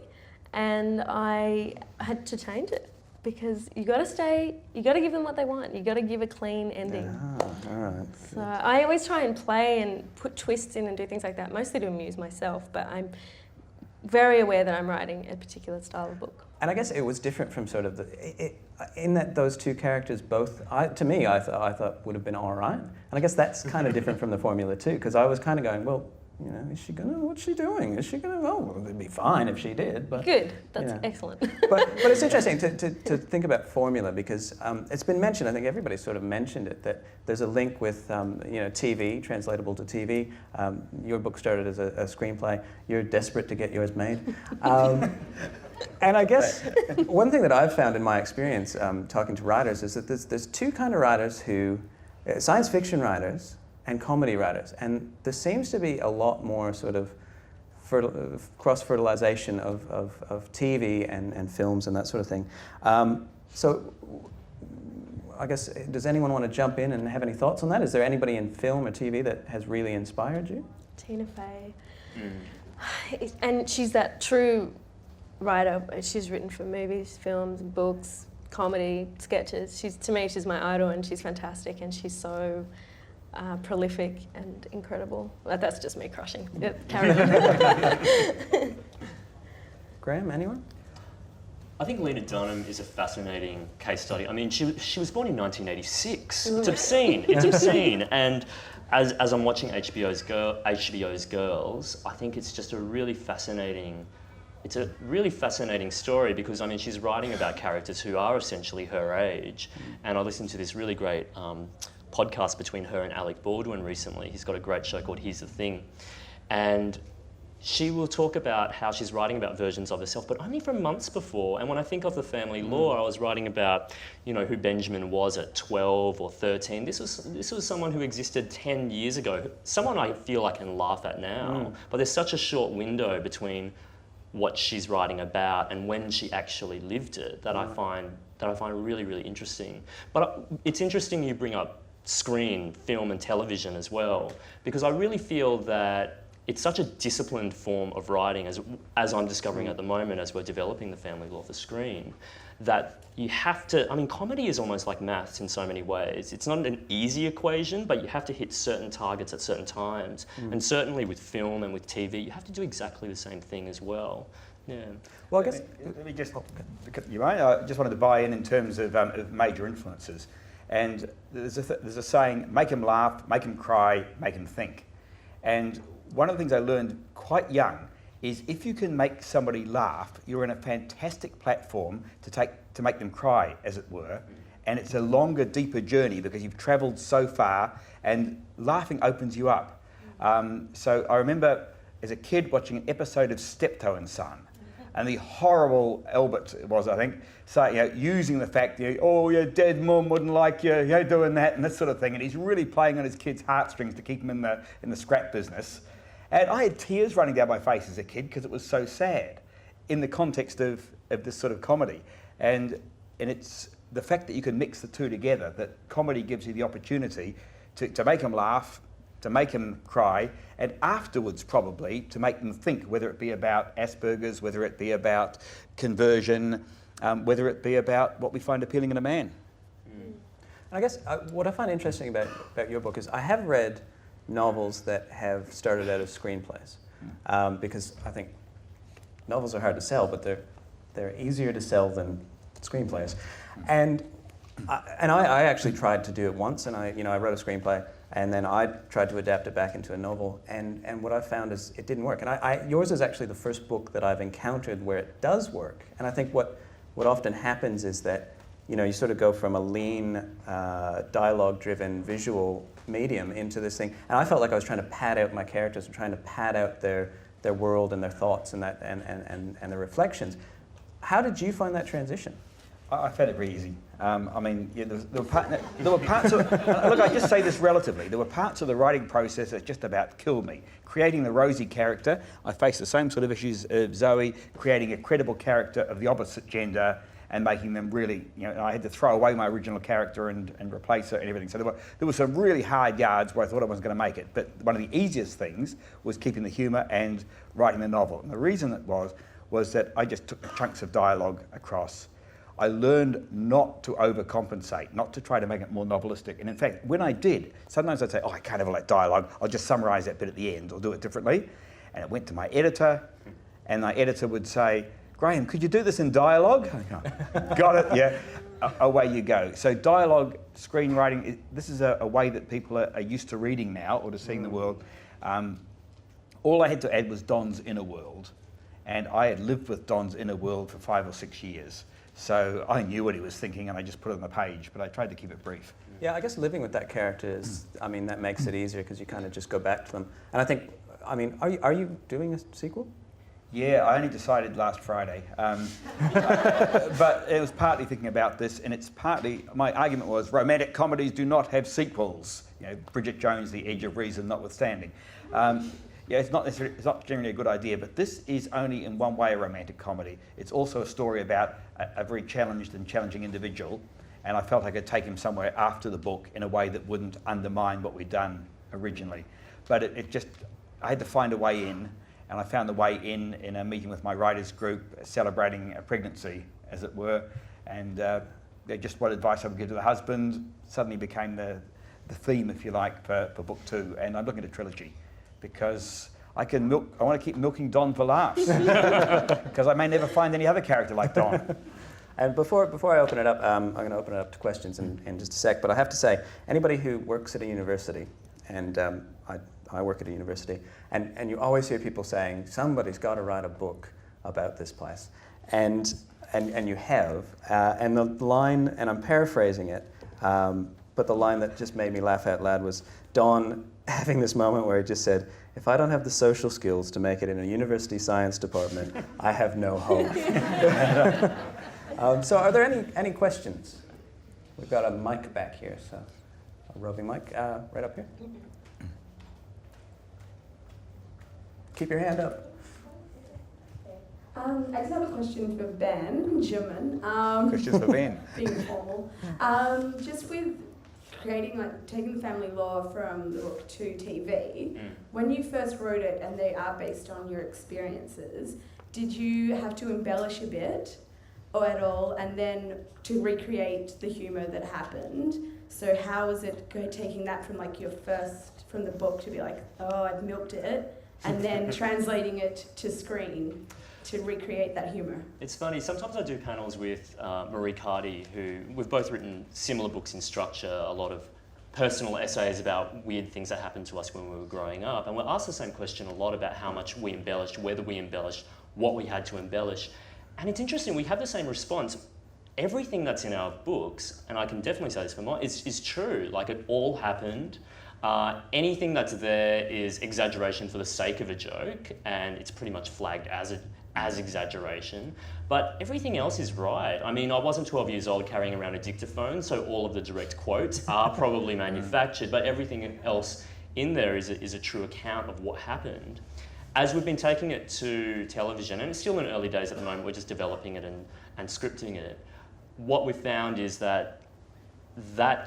and I had to change it. because you got to give them what they want. You got to give a clean ending. All right. So I always try and play and put twists in and do things like that, mostly to amuse myself, but I'm very aware that I'm writing a particular style of book. And I guess it was different from sort of in that those two characters both, to me, I thought would have been all right. And I guess that's kind of different from the formula too, because I was kind of going, well, you know, what's she doing? Is she gonna, well, it'd be fine if she did, but. Good, that's you know. excellent. But it's interesting to think about formula, because it's been mentioned, I think everybody sort of mentioned it, that there's a link with, TV, translatable to TV. Your book started as a screenplay. You're desperate to get yours made. And I guess one thing that I've found in my experience talking to writers is that there's two kind of writers who, science fiction writers and comedy writers, and there seems to be a lot more sort of cross-fertilization of TV and films and that sort of thing. So I guess, does anyone want to jump in and have any thoughts on that? Is there anybody in film or TV that has really inspired you? Tina Fey. And she's that true writer. She's written for movies, films, books, comedy, sketches. To me, she's my idol, and she's fantastic, and she's so prolific and incredible. Well, that's just me crushing. Carry on. Graham, anyone? I think Lena Dunham is a fascinating case study. I mean, she was born in 1986. It's obscene. It's obscene. And as I'm watching HBO's Girls, I think it's just a really fascinating story, because I mean, she's writing about characters who are essentially her age. And I listened to this really great podcast between her and Alec Baldwin recently. He's got a great show called Here's the Thing. And she will talk about how she's writing about versions of herself, but only from months before. And when I think of the family law, I was writing about, who Benjamin was at 12 or 13. This was someone who existed 10 years ago. Someone I feel I can laugh at now. But there's such a short window between what she's writing about and when she actually lived it that I find really, really interesting. But it's interesting you bring up screen, film and television as well, because I really feel that it's such a disciplined form of writing, as I'm discovering at the moment as we're developing the family law for screen, that you have to, I mean, comedy is almost like maths in so many ways. It's not an easy equation, but you have to hit certain targets at certain times. And certainly with film and with TV, you have to do exactly the same thing as well. Yeah. Well, I guess, let me just, I just wanted to buy in terms of major influences. And there's a saying, make them laugh, make them cry, make them think. And one of the things I learned quite young is if you can make somebody laugh, you're in a fantastic platform to make them cry, as it were. And it's a longer, deeper journey because you've travelled so far, and laughing opens you up. So I remember as a kid watching an episode of Steptoe and Son, and the horrible Albert was, I think, using the fact, your dead mum wouldn't like you, doing that and this sort of thing, and he's really playing on his kids' heartstrings to keep them in the scrap business. And I had tears running down my face as a kid because it was so sad in the context of this sort of comedy. And it's the fact that you can mix the two together, that comedy gives you the opportunity to make them laugh, to make them cry, and afterwards probably to make them think, whether it be about Asperger's, whether it be about conversion, whether it be about what we find appealing in a man. And I guess what I find interesting about your book is I have read novels that have started out as screenplays, because I think novels are hard to sell, but they're easier to sell than screenplays. And I actually tried to do it once, and I wrote a screenplay, and then I tried to adapt it back into a novel, and what I found is it didn't work. And yours is actually the first book that I've encountered where it does work. And I think what often happens is that you sort of go from a lean, dialogue-driven visual medium into this thing, and I felt like I was trying to pad out my characters and trying to pad out their world and their thoughts and their reflections. How did you find that transition? I found it very easy. There were parts of, look, I just say this relatively, there were parts of the writing process that just about killed me. Creating the Rosie character, I faced the same sort of issues of Zoe, creating a credible character of the opposite gender and making them really, I had to throw away my original character and replace her and everything. So there were some really hard yards where I thought I was going to make it. But one of the easiest things was keeping the humour and writing the novel. And the reason it was that I just took chunks of dialogue across. I learned not to overcompensate, not to try to make it more novelistic. And in fact, when I did, sometimes I'd say, oh, I can't have all that dialogue. I'll just summarise that bit at the end or do it differently. And it went to my editor, and my editor would say, Graeme, could you do this in dialogue? Got it, yeah. Away you go. So dialogue, screenwriting, this is a way that people are used to reading now or to seeing the world. All I had to add was Don's inner world. And I had lived with Don's inner world for 5 or 6 years. So I knew what he was thinking and I just put it on the page, but I tried to keep it brief. Yeah, I guess living with that character is, I mean, that makes it easier because you kind of just go back to them. And I think, I mean, are you doing a sequel? Yeah, I only decided last Friday. But it was partly thinking about this, and it's partly, my argument was romantic comedies do not have sequels. You know, Bridget Jones, The Edge of Reason notwithstanding. Yeah, it's not generally a good idea, but this is only in one way a romantic comedy. It's also a story about a very challenged and challenging individual, and I felt I could take him somewhere after the book in a way that wouldn't undermine what we'd done originally. But I had to find a way in, and I found the way in a meeting with my writers group, celebrating a pregnancy, as it were, and just what advice I would give to the husband suddenly became the theme, if you like, for book 2, and I'm looking at a trilogy. Because I want to keep milking Don for laughs. Because I may never find any other character like Don. And before I open it up, I'm going to open it up to questions in just a sec. But I have to say, anybody who works at a university, and I work at a university, and you always hear people saying, somebody's got to write a book about this place. And you have. And the line, and I'm paraphrasing it, but the line that just made me laugh out loud was Don having this moment where he just said, if I don't have the social skills to make it in a university science department, I have no hope. So are there any questions? We've got a mic back here, so a roving mic right up here. Keep your hand up. I just have a question for Ben German. Questions for Ben. Being formal. Just with taking the family law from the book to TV, when you first wrote it and they are based on your experiences, did you have to embellish a bit or at all, and then to recreate the humour that happened? So how was it taking that from from the book to be like, oh, I've milked it, and then translating it to screen to recreate that humour? It's funny, sometimes I do panels with Marie Cardy, who we've both written similar books in structure, a lot of personal essays about weird things that happened to us when we were growing up. And we're asked the same question a lot about how much we embellished, whether we embellished, what we had to embellish. And it's interesting, we have the same response. Everything that's in our books, and I can definitely say this for mine, is true. Like, it all happened. Anything that's there is exaggeration for the sake of a joke, and it's pretty much flagged as exaggeration, but everything else is right. I mean, I wasn't 12 years old carrying around a dictaphone, so all of the direct quotes are probably manufactured, but everything else in there is a true account of what happened. As we've been taking it to television, and it's still in early days at the moment, we're just developing it and scripting it, what we've found is that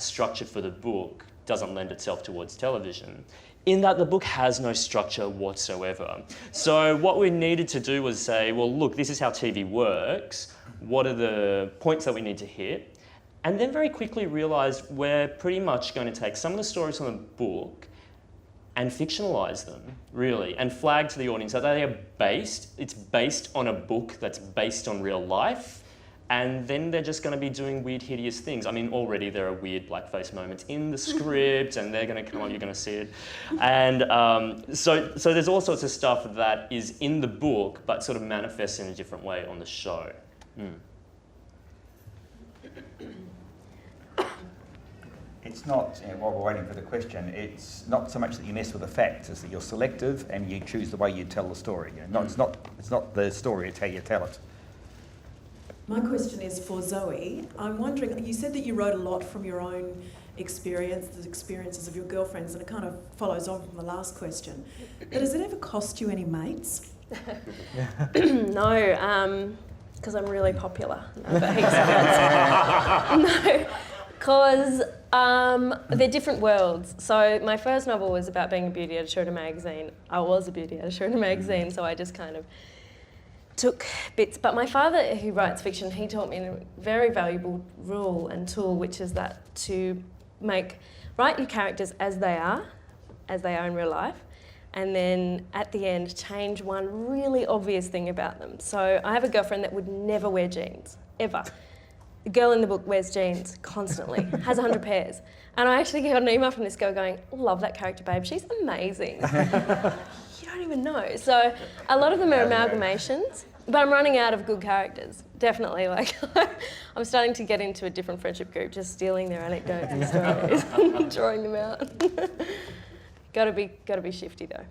structure for the book doesn't lend itself towards television, in that the book has no structure whatsoever. So what we needed to do was say, well, look, this is how TV works. What are the points that we need to hit? And then very quickly realised we're pretty much going to take some of the stories from the book and fictionalise them, really, and flag to the audience that they are it's based on a book that's based on real life, and then they're just going to be doing weird, hideous things. I mean, already there are weird blackface moments in the script, and they're going to come on, you're going to see it. And so there's all sorts of stuff that is in the book, but sort of manifests in a different way on the show. It's not, while we're waiting for the question, it's not so much that you mess with the facts, it's that you're selective and you choose the way you tell the story. It's not the story, it's how you tell it. My question is for Zoe. I'm wondering, you said that you wrote a lot from your own experience, the experiences of your girlfriends, and it kind of follows on from the last question. But does it ever cost you any mates? No, because I'm really popular. No, because they're different worlds. So my first novel was about being a beauty editor at a magazine. I was a beauty editor at a magazine, so I just kind of took bits. But my father, who writes fiction, he taught me a very valuable rule and tool, which is that to write your characters as they are in real life, and then at the end change one really obvious thing about them. So I have a girlfriend that would never wear jeans, ever. The girl in the book wears jeans constantly, has 100 pairs. And I actually got an email from this girl going, love that character, babe, she's amazing. You don't even know. So a lot of them are amalgamations, but I'm running out of good characters, definitely. Like, I'm starting to get into a different friendship group, just stealing their anecdotes and stories, drawing them out. Gotta be shifty though.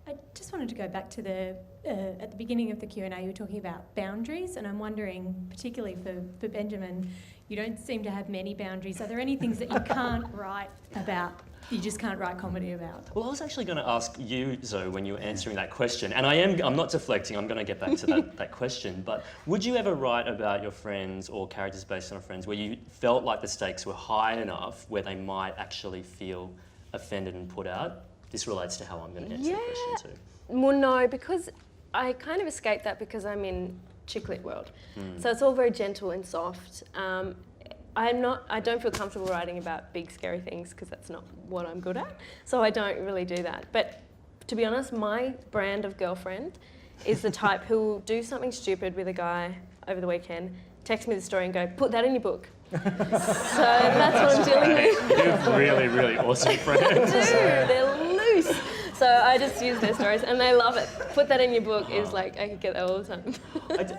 I just wanted to go back to at the beginning of the Q&A, you were talking about boundaries, and I'm wondering, particularly for Benjamin, you don't seem to have many boundaries. Are there any things that you can't write about, you just can't write comedy about? Well, I was actually going to ask you, Zoe, when you were answering that question, and I'm not deflecting, I'm going to get back to that question, but would you ever write about your friends or characters based on your friends where you felt like the stakes were high enough where they might actually feel offended and put out? This relates to how I'm going to answer the question too. Well, no, because I kind of escaped that because I'm in chick lit world. So it's all very gentle and soft. I don't feel comfortable writing about big scary things because that's not what I'm good at. So I don't really do that. But to be honest, my brand of girlfriend is the type who will do something stupid with a guy over the weekend, text me the story and go, put that in your book. So that's what I'm dealing with. You have really, really awesome friends. Dude, they're loose. So I just use their stories and they love it. Put that in your book is like, I could get that all the time.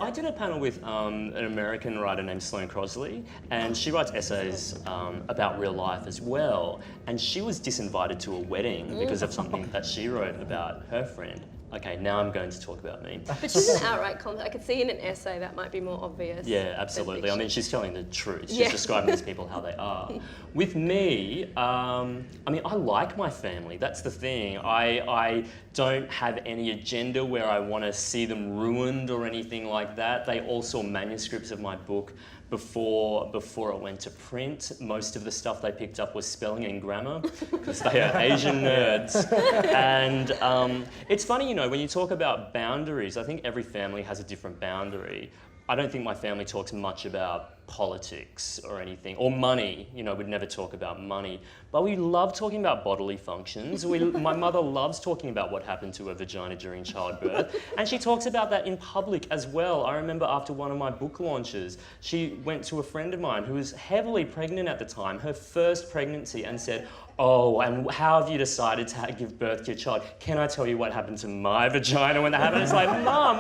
I did a panel with an American writer named Sloane Crosley, and she writes essays about real life as well. And she was disinvited to a wedding because of something that she wrote about her friend. Okay, now I'm going to talk about me. But she's an outright comment. I could see in an essay that might be more obvious. Yeah, absolutely. I mean, she's telling the truth. She's describing these people how they are. With me, I mean, I like my family. That's the thing. I don't have any agenda where I want to see them ruined or anything like that. They all saw manuscripts of my book before it went to print. Most of the stuff they picked up was spelling and grammar because they are Asian nerds. And it's funny, you know, when you talk about boundaries, I think every family has a different boundary. I don't think my family talks much about politics or anything, or money. You know, we'd never talk about money. But we love talking about bodily functions. My mother loves talking about what happened to her vagina during childbirth, and she talks about that in public as well. I remember after one of my book launches, she went to a friend of mine who was heavily pregnant at the time, her first pregnancy, and said, oh, and how have you decided to give birth to your child? Can I tell you what happened to my vagina when that happened? It's like, Mum.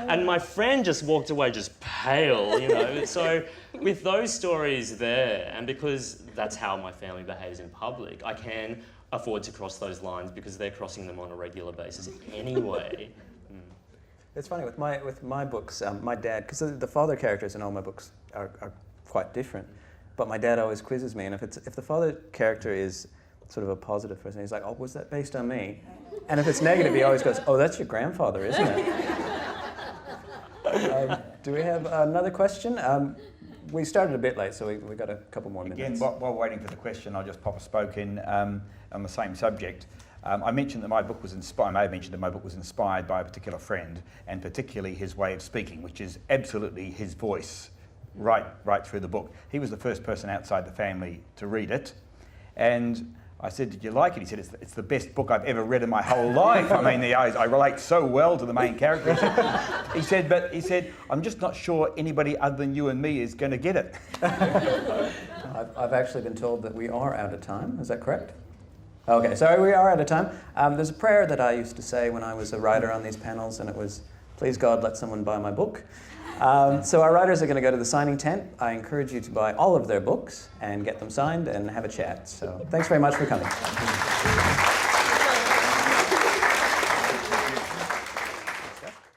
And my friend just walked away just pale, you know. So with those stories there, and because that's how my family behaves in public, I can afford to cross those lines because they're crossing them on a regular basis anyway. It's funny, with my books, my dad, because the father characters in all my books are quite different, but my dad always quizzes me, and if the father character is sort of a positive person, he's like, oh, was that based on me? And if it's negative, he always goes, oh, that's your grandfather, isn't it? Do we have another question? We started a bit late, so we got a couple more minutes. Again, while waiting for the question, I'll just pop a spoke in on the same subject. I mentioned that my book was inspired. I may have mentioned that my book was inspired by a particular friend, and particularly his way of speaking, which is absolutely his voice right through the book. He was the first person outside the family to read it, and I said, did you like it? He said, it's the best book I've ever read in my whole life. I mean, I relate so well to the main character. He said, I'm just not sure anybody other than you and me is going to get it. I've actually been told that we are out of time. Is that correct? Okay, so we are out of time. There's a prayer that I used to say when I was a writer on these panels, and it was, please God, let someone buy my book. So our writers are going to go to the signing tent. I encourage you to buy all of their books and get them signed and have a chat. So thanks very much for coming.